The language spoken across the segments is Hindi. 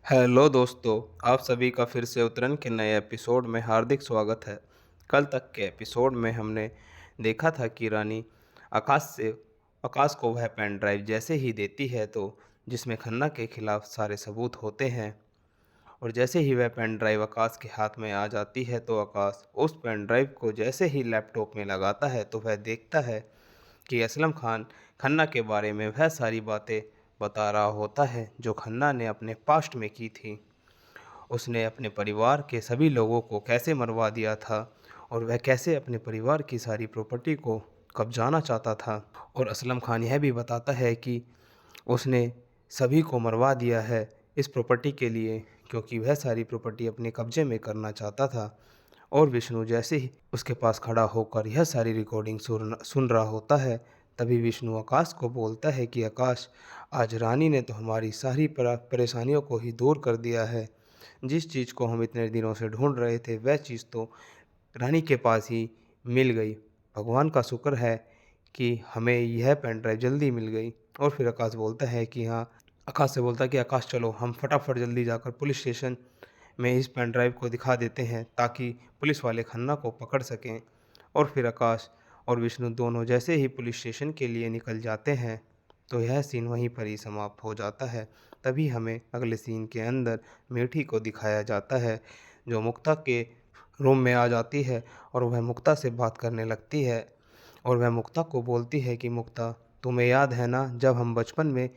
हेलो दोस्तों, आप सभी का फिर से उतरन के नए एपिसोड में हार्दिक स्वागत है। कल तक के एपिसोड में हमने देखा था कि रानी आकाश को वह पेन ड्राइव जैसे ही देती है तो जिसमें खन्ना के खिलाफ सारे सबूत होते हैं। और जैसे ही वह पेन ड्राइव आकाश के हाथ में आ जाती है तो आकाश उस पेन ड्राइव को जैसे ही लैपटॉप में लगाता है तो वह देखता है कि असलम खान खन्ना के बारे में वह सारी बातें बता रहा होता है जो खन्ना ने अपने पास्ट में की थी। उसने अपने परिवार के सभी लोगों को कैसे मरवा दिया था और वह कैसे अपने परिवार की सारी प्रॉपर्टी को कब्जाना चाहता था। और असलम खान यह भी बताता है कि उसने सभी को मरवा दिया है इस प्रॉपर्टी के लिए, क्योंकि वह सारी प्रॉपर्टी अपने कब्जे में करना चाहता था। और विष्णु जैसे ही उसके पास खड़ा होकर यह सारी रिकॉर्डिंग सुन रहा होता है, तभी विष्णु आकाश को बोलता है कि आकाश, आज रानी ने तो हमारी सारी परेशानियों को ही दूर कर दिया है। जिस चीज़ को हम इतने दिनों से ढूंढ रहे थे वह चीज़ तो रानी के पास ही मिल गई। भगवान का शुक्र है कि हमें यह पेन ड्राइव जल्दी मिल गई। और फिर आकाश बोलता है कि हाँ, आकाश से बोलता है कि आकाश चलो हम फटाफट जल्दी जाकर पुलिस स्टेशन में इस पेन ड्राइव को दिखा देते हैं ताकि पुलिस वाले खन्ना को पकड़ सकें। और फिर आकाश और विष्णु दोनों जैसे ही पुलिस स्टेशन के लिए निकल जाते हैं तो यह सीन वहीं पर ही समाप्त हो जाता है। तभी हमें अगले सीन के अंदर मीठी को दिखाया जाता है जो मुक्ता के रूम में आ जाती है और वह मुक्ता से बात करने लगती है। और वह मुक्ता को बोलती है कि मुक्ता, तुम्हें याद है ना, जब हम बचपन में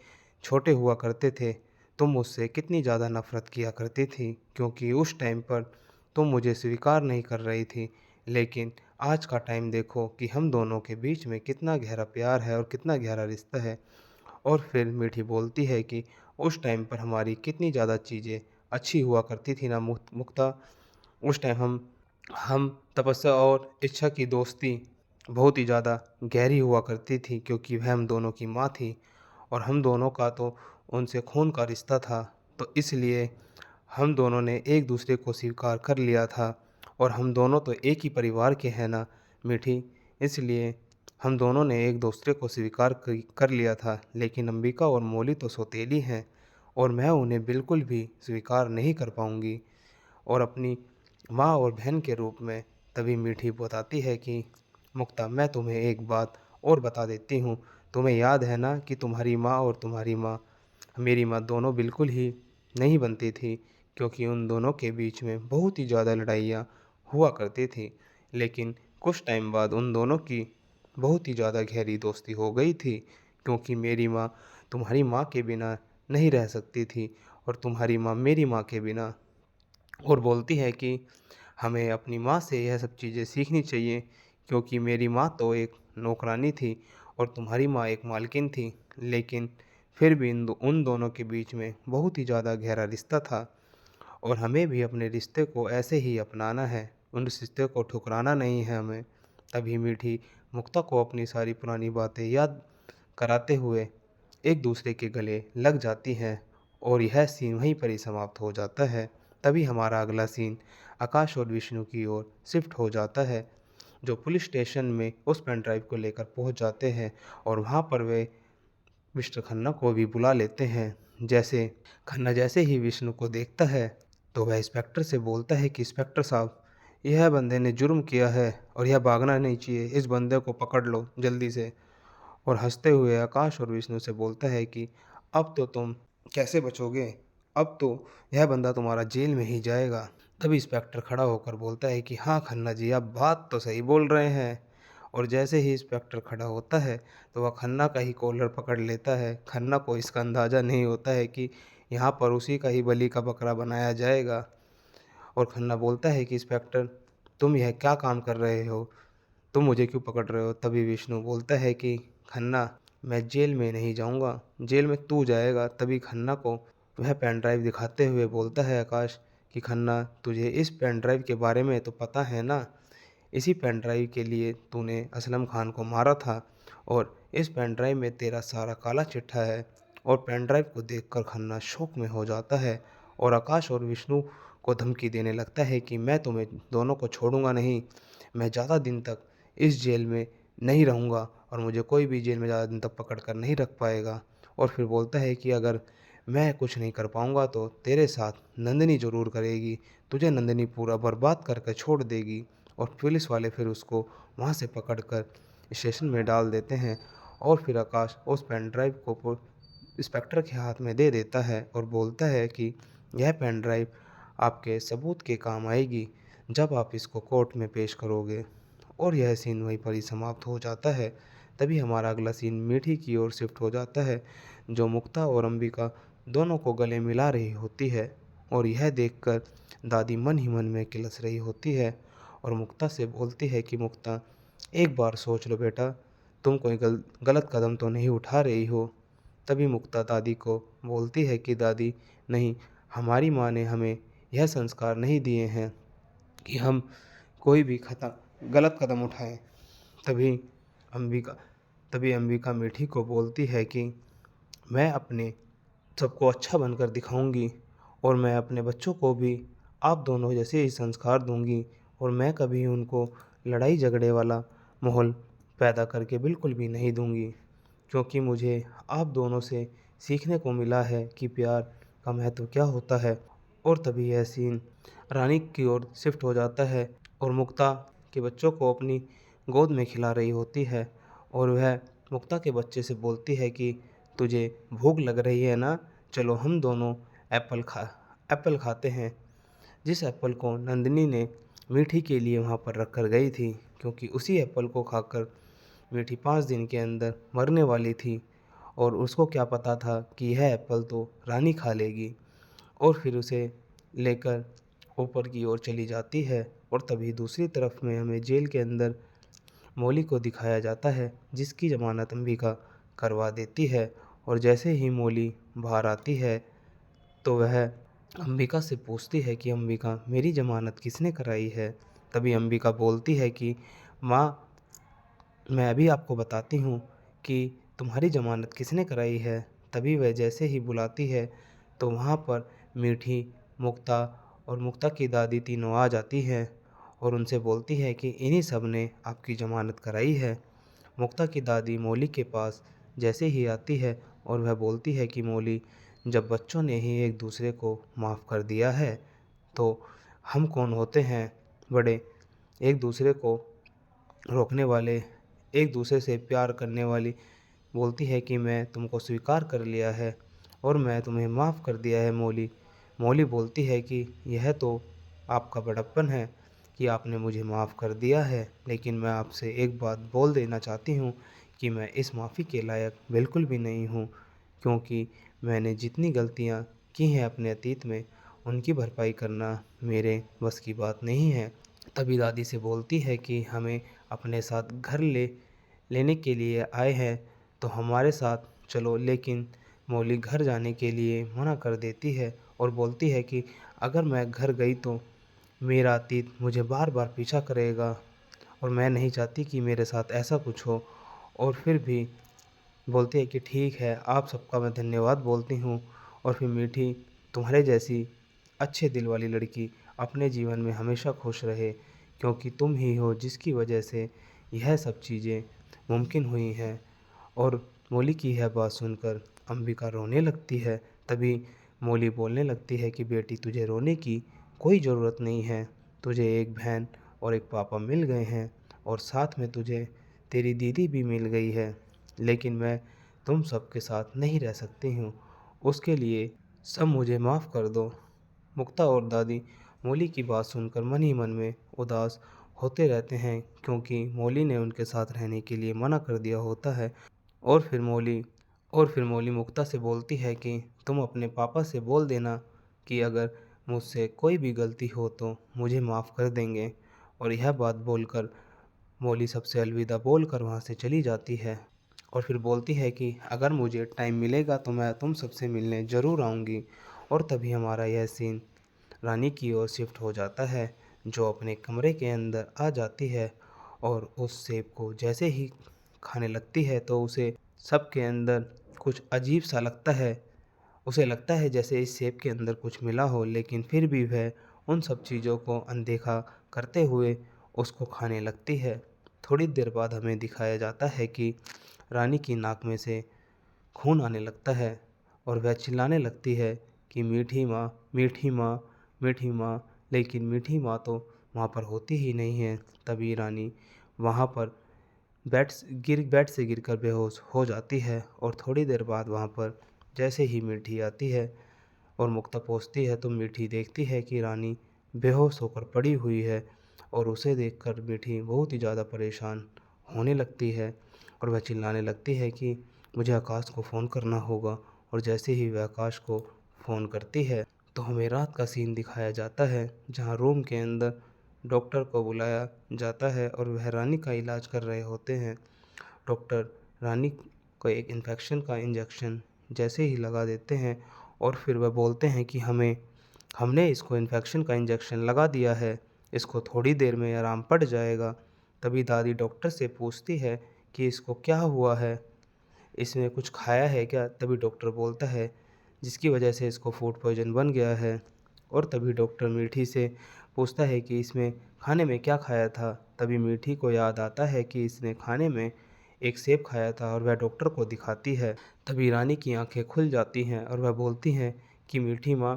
छोटे हुआ करते थे तुम मुझसे कितनी ज़्यादा नफ़रत किया करती थी, क्योंकि उस टाइम पर तुम मुझे स्वीकार नहीं कर रही थी। लेकिन आज का टाइम देखो कि हम दोनों के बीच में कितना गहरा प्यार है और कितना गहरा रिश्ता है। और फिर मीठी बोलती है कि उस टाइम पर हमारी कितनी ज़्यादा चीज़ें अच्छी हुआ करती थी ना मुक्ता। उस टाइम हम तपस्या और इच्छा की दोस्ती बहुत ही ज़्यादा गहरी हुआ करती थी, क्योंकि वह हम दोनों की माँ थी और हम दोनों का तो उनसे खून का रिश्ता था। तो इसलिए हम दोनों ने एक दूसरे को स्वीकार कर लिया था और हम दोनों तो एक ही परिवार के हैं ना मीठी। इसलिए हम दोनों ने एक दूसरे को स्वीकार कर लिया था। लेकिन अंबिका और मौली तो सौतेली हैं और मैं उन्हें बिल्कुल भी स्वीकार नहीं कर पाऊँगी और अपनी माँ और बहन के रूप में। तभी मीठी बताती है कि मुक्ता, मैं तुम्हें एक बात और बता देती हूँ। तुम्हें याद है ना कि तुम्हारी माँ और तुम्हारी माँ, मेरी माँ, दोनों बिल्कुल ही नहीं बनती थी, क्योंकि उन दोनों के बीच में बहुत ही ज़्यादा लड़ाइयाँ हुआ करती थी। लेकिन कुछ टाइम बाद उन दोनों की बहुत ही ज़्यादा गहरी दोस्ती हो गई थी, क्योंकि मेरी माँ तुम्हारी माँ के बिना नहीं रह सकती थी और तुम्हारी माँ मेरी माँ के बिना। और बोलती है कि हमें अपनी माँ से यह सब चीज़ें सीखनी चाहिए, क्योंकि मेरी माँ तो एक नौकरानी थी और तुम्हारी माँ एक मालकिन थी। लेकिन फिर भी उन दोनों के बीच में बहुत ही ज़्यादा गहरा रिश्ता था और हमें भी अपने रिश्ते को ऐसे ही अपनाना है, उन रिश्ते को ठुकराना नहीं है हमें। तभी मीठी मुक्ता को अपनी सारी पुरानी बातें याद कराते हुए एक दूसरे के गले लग जाती हैं और यह सीन वहीं पर ही समाप्त हो जाता है। तभी हमारा अगला सीन आकाश और विष्णु की ओर शिफ्ट हो जाता है, जो पुलिस स्टेशन में उस पेन ड्राइव को लेकर पहुंच जाते हैं और वहां पर वे मिस्टर खन्ना को भी बुला लेते हैं। जैसे खन्ना जैसे ही विष्णु को देखता है तो वह इंस्पेक्टर से बोलता है कि इंस्पेक्टर साहब, यह बंदे ने जुर्म किया है और यह भागना नहीं चाहिए, इस बंदे को पकड़ लो जल्दी से। और हंसते हुए आकाश और विष्णु से बोलता है कि अब तो तुम कैसे बचोगे, अब तो यह बंदा तुम्हारा जेल में ही जाएगा। तभी इंस्पेक्टर खड़ा होकर बोलता है कि हाँ खन्ना जी, आप बात तो सही बोल रहे हैं। और जैसे ही इंस्पेक्टर खड़ा होता है तो वह खन्ना का ही कॉलर पकड़ लेता है। खन्ना को इसका अंदाज़ा नहीं होता है कि यहाँ पर उसी का ही बलि का बकरा बनाया जाएगा। और खन्ना बोलता है कि इंस्पेक्टर, तुम यह क्या काम कर रहे हो, तुम मुझे क्यों पकड़ रहे हो। तभी विष्णु बोलता है कि खन्ना, मैं जेल में नहीं जाऊंगा, जेल में तू जाएगा। तभी खन्ना को वह पेन ड्राइव दिखाते हुए बोलता है आकाश कि खन्ना, तुझे इस पेन ड्राइव के बारे में तो पता है ना, इसी पेन ड्राइव के लिए तूने असलम खान को मारा था और इस पेन ड्राइव में तेरा सारा काला चिट्ठा है। और पेन ड्राइव को देखकर खन्ना शौक में हो जाता है और आकाश और विष्णु को धमकी देने लगता है कि मैं तुम्हें दोनों को छोड़ूंगा नहीं, मैं ज़्यादा दिन तक इस जेल में नहीं रहूँगा और मुझे कोई भी जेल में ज़्यादा दिन तक पकड़ कर नहीं रख पाएगा। और फिर बोलता है कि अगर मैं कुछ नहीं कर पाऊँगा तो तेरे साथ नंदिनी ज़रूर करेगी। तुझे नंदिनी पूरा बर्बाद करके छोड़ देगी। और पुलिस वाले फिर उसको वहाँ से पकड़कर स्टेशन में डाल देते हैं। और फिर आकाश उस पेन ड्राइव को इंस्पेक्टर के हाथ में दे देता है और बोलता है कि यह पेन ड्राइव आपके सबूत के काम आएगी जब आप इसको कोर्ट में पेश करोगे। और यह सीन वहीं पर ही समाप्त हो जाता है। तभी हमारा अगला सीन मीठी की ओर शिफ्ट हो जाता है, जो मुक्ता और अंबिका दोनों को गले मिला रही होती है। और यह देखकर दादी मन ही मन में किलस रही होती है और मुक्ता से बोलती है कि मुक्ता, एक बार सोच लो बेटा, तुम कोई गलत कदम तो नहीं उठा रही हो। तभी मुक्ता दादी को बोलती है कि दादी नहीं, हमारी माँ ने हमें यह संस्कार नहीं दिए हैं कि हम कोई भी गलत कदम उठाएं। तभी अंबिका तभी अंबिका मीठी को बोलती है कि मैं अपने सबको अच्छा बनकर दिखाऊंगी और मैं अपने बच्चों को भी आप दोनों जैसे ही संस्कार दूंगी। और मैं कभी उनको लड़ाई झगड़े वाला माहौल पैदा करके बिल्कुल भी नहीं दूंगी, क्योंकि मुझे आप दोनों से सीखने को मिला है कि प्यार का महत्व क्या होता है। और तभी यह सीन रानी की ओर शिफ्ट हो जाता है और मुक्ता के बच्चों को अपनी गोद में खिला रही होती है। और वह मुक्ता के बच्चे से बोलती है कि तुझे भूख लग रही है ना, चलो हम दोनों एप्पल खाते हैं। जिस एप्पल को नंदिनी ने मीठी के लिए वहाँ पर रख कर गई थी, क्योंकि उसी एप्पल को खाकर मीठी 5 दिन के अंदर मरने वाली थी। और उसको क्या पता था कि यह एप्पल तो रानी खा लेगी। और फिर उसे लेकर ऊपर की ओर चली जाती है। और तभी दूसरी तरफ में हमें जेल के अंदर मौली को दिखाया जाता है, जिसकी ज़मानत अंबिका करवा देती है। और जैसे ही मौली बाहर आती है तो वह अंबिका से पूछती है कि अंबिका, मेरी ज़मानत किसने कराई है। तभी अंबिका बोलती है कि माँ, मैं अभी आपको बताती हूँ कि तुम्हारी ज़मानत किसने कराई है। तभी वह जैसे ही बुलाती है तो वहाँ पर मीठी, मुक्ता और मुक्ता की दादी तीनों आ जाती हैं और उनसे बोलती है कि इन्हीं सब ने आपकी ज़मानत कराई है। मुक्ता की दादी मौली के पास जैसे ही आती है और वह बोलती है कि मौली, जब बच्चों ने ही एक दूसरे को माफ़ कर दिया है तो हम कौन होते हैं बड़े, एक दूसरे को रोकने वाले, एक दूसरे से प्यार करने वाली। बोलती है कि मैं तुमको स्वीकार कर लिया है और मैं तुम्हें माफ़ कर दिया है मौली। मौली बोलती है कि यह तो आपका बड़प्पन है कि आपने मुझे माफ़ कर दिया है, लेकिन मैं आपसे एक बात बोल देना चाहती हूँ कि मैं इस माफ़ी के लायक बिल्कुल भी नहीं हूँ, क्योंकि मैंने जितनी गलतियाँ की हैं अपने अतीत में, उनकी भरपाई करना मेरे बस की बात नहीं है। तभी दादी से बोलती है कि हमें अपने साथ घर लेने के लिए आए हैं तो हमारे साथ चलो। लेकिन मौली घर जाने के लिए मना कर देती है और बोलती है कि अगर मैं घर गई तो मेरा अतीत मुझे बार बार पीछा करेगा और मैं नहीं चाहती कि मेरे साथ ऐसा कुछ हो। और फिर भी बोलती है कि ठीक है, आप सबका मैं धन्यवाद बोलती हूँ। और फिर मीठी, तुम्हारे जैसी अच्छे दिल वाली लड़की अपने जीवन में हमेशा खुश रहे, क्योंकि तुम ही हो जिसकी वजह से यह सब चीज़ें मुमकिन हुई हैं। और मौली की यह बात सुनकर अंबिका रोने लगती है। तभी मौली बोलने लगती है कि बेटी, तुझे रोने की कोई ज़रूरत नहीं है। तुझे एक बहन और एक पापा मिल गए हैं और साथ में तुझे तेरी दीदी भी मिल गई है, लेकिन मैं तुम सबके साथ नहीं रह सकती हूँ। उसके लिए सब मुझे माफ़ कर दो। मुक्ता और दादी मौली की बात सुनकर मन ही मन में उदास होते रहते हैं, क्योंकि मौली ने उनके साथ रहने के लिए मना कर दिया होता है। और फिर मौली मुक्ता से बोलती है कि तुम अपने पापा से बोल देना कि अगर मुझसे कोई भी गलती हो तो मुझे माफ़ कर देंगे। और यह बात बोलकर मौली सबसे अलविदा बोलकर वहाँ से चली जाती है। और फिर बोलती है कि अगर मुझे टाइम मिलेगा तो मैं तुम सबसे मिलने ज़रूर आऊँगी। और तभी हमारा यह सीन रानी की ओर शिफ्ट हो जाता है, जो अपने कमरे के अंदर आ जाती है और उस सेब को जैसे ही खाने लगती है तो उसे सबके अंदर कुछ अजीब सा लगता है। उसे लगता है जैसे इस सेब के अंदर कुछ मिला हो, लेकिन फिर भी वह उन सब चीज़ों को अनदेखा करते हुए उसको खाने लगती है। थोड़ी देर बाद हमें दिखाया जाता है कि रानी की नाक में से खून आने लगता है और वह चिल्लाने लगती है कि मीठी माँ, मीठी माँ, मीठी माँ। लेकिन मीठी माँ तो वहाँ पर होती ही नहीं है। तभी रानी वहाँ पर बेड से गिरकर बेहोश हो जाती है और थोड़ी देर बाद वहाँ पर जैसे ही मीठी आती है और मुक्ता पहुँचती है तो मीठी देखती है कि रानी बेहोश होकर पड़ी हुई है और उसे देखकर मीठी बहुत ही ज़्यादा परेशान होने लगती है और वह चिल्लाने लगती है कि मुझे आकाश को फ़ोन करना होगा। और जैसे ही वह आकाश को फ़ोन करती है तो हमें रात का सीन दिखाया जाता है जहाँ रूम के अंदर डॉक्टर को बुलाया जाता है और वह रानी का इलाज कर रहे होते हैं। डॉक्टर रानी को एक इन्फेक्शन का इंजेक्शन जैसे ही लगा देते हैं और फिर वह बोलते हैं कि हमने इसको इन्फेक्शन का इंजेक्शन लगा दिया है, इसको थोड़ी देर में आराम पड़ जाएगा। तभी दादी डॉक्टर से पूछती है कि इसको क्या हुआ है, इसने कुछ खाया है क्या? तभी डॉक्टर बोलता है जिसकी वजह से इसको फूड पॉइज़न बन गया है। और तभी डॉक्टर मीठी से पूछता है कि इसमें खाने में क्या खाया था? तभी मीठी को याद आता है कि इसने खाने में एक सेब खाया था और वह डॉक्टर को दिखाती है। तभी रानी की आंखें खुल जाती हैं और वह बोलती हैं कि मीठी माँ।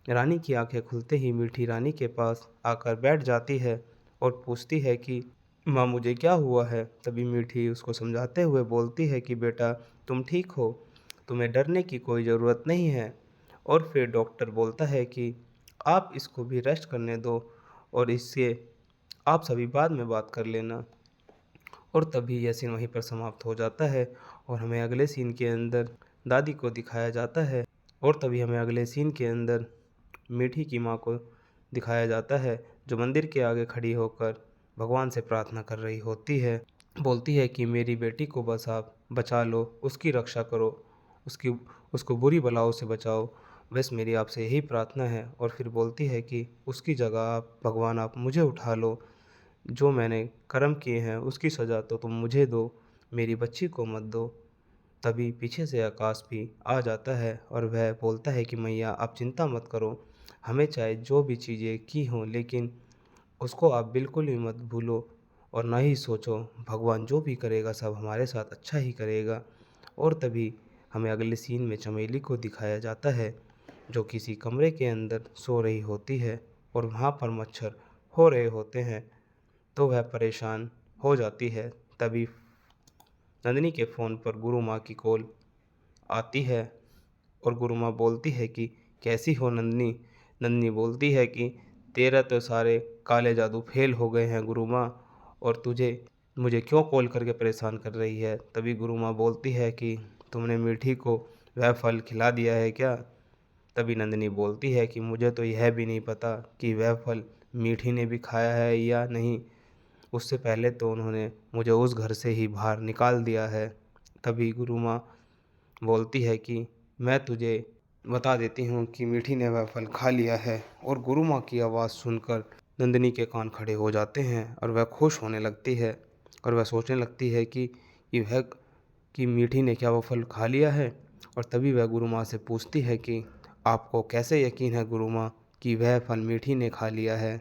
रानी की आंखें खुलते ही मीठी रानी के पास आकर बैठ जाती है और पूछती है कि माँ मुझे क्या हुआ है? तभी मीठी उसको समझाते हुए बोलती है कि बेटा तुम ठीक हो, तुम्हें डरने की कोई ज़रूरत नहीं है। और फिर डॉक्टर बोलता है कि आप इसको भी रेस्ट करने दो और इससे आप सभी बाद में बात कर लेना। और तभी यह सीन वहीं पर समाप्त हो जाता है और हमें अगले सीन के अंदर दादी को दिखाया जाता है। और तभी हमें अगले सीन के अंदर मीठी की माँ को दिखाया जाता है जो मंदिर के आगे खड़ी होकर भगवान से प्रार्थना कर रही होती है। बोलती है कि मेरी बेटी को बस आप बचा लो, उसकी रक्षा करो, उसकी उसको बुरी बलाओं से बचाओ, बस मेरी आपसे यही प्रार्थना है। और फिर बोलती है कि उसकी जगह आप भगवान आप मुझे उठा लो, जो मैंने कर्म किए हैं उसकी सज़ा तो तुम मुझे दो, मेरी बच्ची को मत दो। तभी पीछे से आकाश भी आ जाता है और वह बोलता है कि मैया आप चिंता मत करो, हमें चाहे जो भी चीज़ें की हों लेकिन उसको आप बिल्कुल भी मत भूलो और ना ही सोचो, भगवान जो भी करेगा सब हमारे साथ अच्छा ही करेगा। और तभी हमें अगले सीन में चमेली को दिखाया जाता है जो किसी कमरे के अंदर सो रही होती है और वहाँ पर मच्छर हो रहे होते हैं तो वह परेशान हो जाती है। तभी नंदिनी के फ़ोन पर गुरु माँ की कॉल आती है और गुरु माँ बोलती है कि कैसी हो नंदिनी? नंदिनी बोलती है कि तेरा तो सारे काले जादू फेल हो गए हैं गुरु माँ, और तुझे मुझे क्यों कॉल करके परेशान कर रही है? तभी गुरु माँ बोलती है कि तुमने मीठी को वह फल खिला दिया है क्या? तभी नंदिनी बोलती है कि मुझे तो यह भी नहीं पता कि वह फल मीठी ने भी खाया है या नहीं, उससे पहले तो उन्होंने मुझे उस घर से ही बाहर निकाल दिया है। तभी गुरु माँ बोलती है कि मैं तुझे बता देती हूँ कि मीठी ने वह फल खा लिया है। और गुरु माँ की आवाज़ सुनकर नंदिनी के कान खड़े हो जाते हैं और वह खुश होने लगती है और वह सोचने लगती है कि मीठी ने क्या वह फल खा लिया है। और तभी वह गुरु माँ से पूछती है कि आपको कैसे यकीन है गुरु माँ कि वह फल मीठी ने खा लिया है?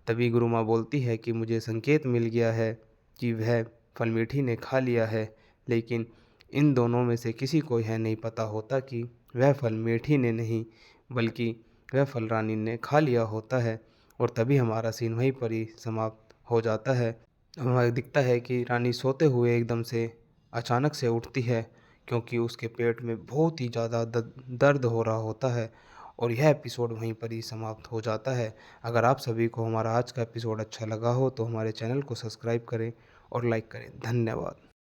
तभी गुरु माँ बोलती है कि मुझे संकेत मिल गया है कि वह फल मीठी ने खा लिया है, लेकिन इन दोनों में से किसी को यह नहीं पता होता कि वह फल मीठी ने नहीं बल्कि वह फल रानी ने खा लिया होता है। और तभी हमारा सीन वहीं पर ही समाप्त हो जाता है। हमें दिखता है कि रानी सोते हुए एकदम से अचानक से उठती है क्योंकि उसके पेट में बहुत ही ज़्यादा दर्द हो रहा होता है और यह एपिसोड वहीं पर ही समाप्त हो जाता है। अगर आप सभी को हमारा आज का एपिसोड अच्छा लगा हो तो हमारे चैनल को सब्सक्राइब करें और लाइक करें। धन्यवाद।